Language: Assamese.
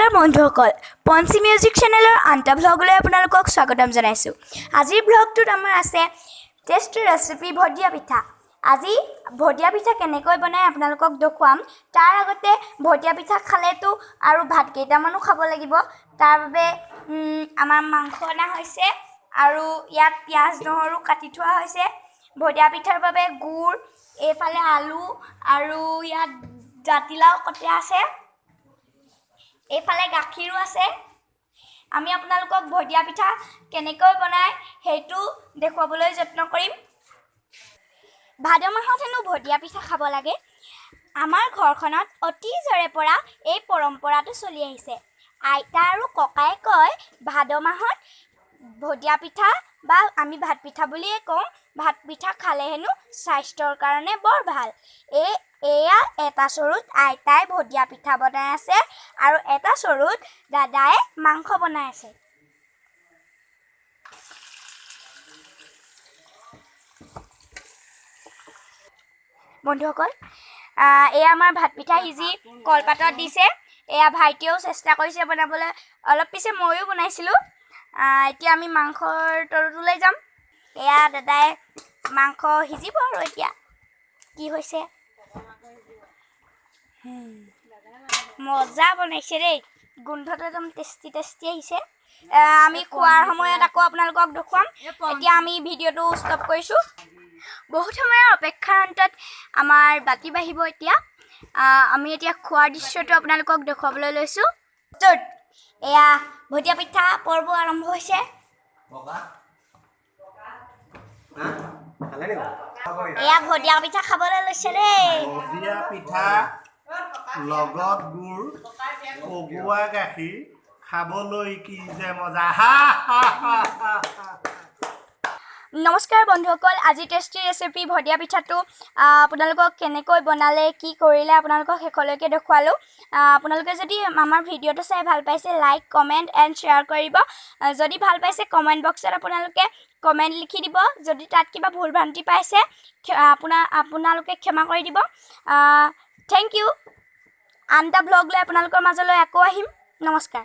নমস্কাৰ বন্ধুসকল পঞ্চি মিউজিক চেনেলৰ আনটা ব্লগলৈ আপোনালোকক স্বাগতম জনাইছো। আজিৰ ব্লগটোত আমাৰ আছে টেস্টি ৰেচিপি ভদিয়া পিঠা। আজি ভদিয়া পিঠা কেনেকৈ বনায় আপোনালোকক দেখুৱাম। তাৰ আগতে ভদিয়া পিঠা খালেতো আৰু ভাত কেইটামানো খাব লাগিব। তাৰ বাবে আমাৰ মাংস অনা হৈছে আৰু ইয়াত পিয়াজ নহৰু কাটি থোৱা হৈছে। ভদিয়া পিঠাৰ বাবে গুড়, এইফালে আলু আৰু ইয়াত জাতিলাও কটা আছে। এইফালে গাখীৰো আছে। আমি আপোনালোকক ভদিয়া পিঠা কেনেকৈ বনায় সেইটো দেখুৱাবলৈ যত্ন কৰিম। ভাদমাহত হেনো ভদিয়া পিঠা খাব লাগে। আমাৰ ঘৰখনত অতীজৰে পৰা এই পৰম্পৰাটো চলি আহিছে। আইতা আৰু ককাই কয় ভাদমাহত ভদিয়া পিঠা বা আমি ভাত পিঠা বুলিয়ে কওঁ, ভাত পিঠা খালে হেনো স্বাস্থ্যৰ কাৰণে বৰ ভাল। এয়া এটা চৰুত আইতাই ভদিয়া পিঠা বনাই আছে আৰু এটা চৰুত দাদাই মাংস বনাই আছে। বন্ধুসকল, এয়া আমাৰ ভাত পিঠা সিজি কলপাতত দিছে। এয়া ভাইটিয়েও চেষ্টা কৰিছে বনাবলৈ, অলপ পিছে ময়ো বনাইছিলোঁ। এতিয়া আমি মাংসৰ তৰটোলৈ যাম। এয়া দাদাই মাংস সিজিব আৰু এতিয়া কি হৈছে। মজা বনাইছে দেই, গোন্ধটো একদম টেষ্টি আহিছে। আমি খোৱাৰ সময়ত আকৌ আপোনালোকক দেখুৱাম। এতিয়া আমি ভিডিঅ'টো ষ্টপ কৰিছোঁ। বহুত সময়ৰ অপেক্ষাৰ অন্তত আমাৰ বাতি বাঢ়িব এতিয়া। আমি এতিয়া খোৱাৰ দৃশ্যটো আপোনালোকক দেখুৱাবলৈ লৈছোঁ। এয়া ভদিয়া পিঠা পৰ্ব আৰম্ভ হৈছে। এয়া ভদিয়া পিঠা খাবলৈ লৈছে দেই। ভদিয়া পিঠা লগত গুড়, পগুৱা গাখীৰ খাবলৈ কি যে মজা। নমস্কাৰ বন্ধুসকল, আজি টেষ্টি ৰেচিপি ভদিয়া পিঠাটো আপোনালোকক কেনেকৈ বনালে, কি কৰিলে আপোনালোকক শেষলৈকে দেখুৱালোঁ। আপোনালোকে যদি আমাৰ ভিডিঅ'টো চাই ভাল পাইছে, লাইক কমেণ্ট এণ্ড শ্বেয়াৰ কৰিব। যদি ভাল পাইছে কমেণ্ট বক্সত আপোনালোকে কমেণ্ট লিখি দিব। যদি তাত কিবা ভুল ভ্ৰান্তি পাইছে আপোনালোকে ক্ষমা কৰি দিব। Thank U. আনটা ব্লগ লৈ আপোনালোকৰ মাজলৈ আকৌ আহিম। নমস্কাৰ।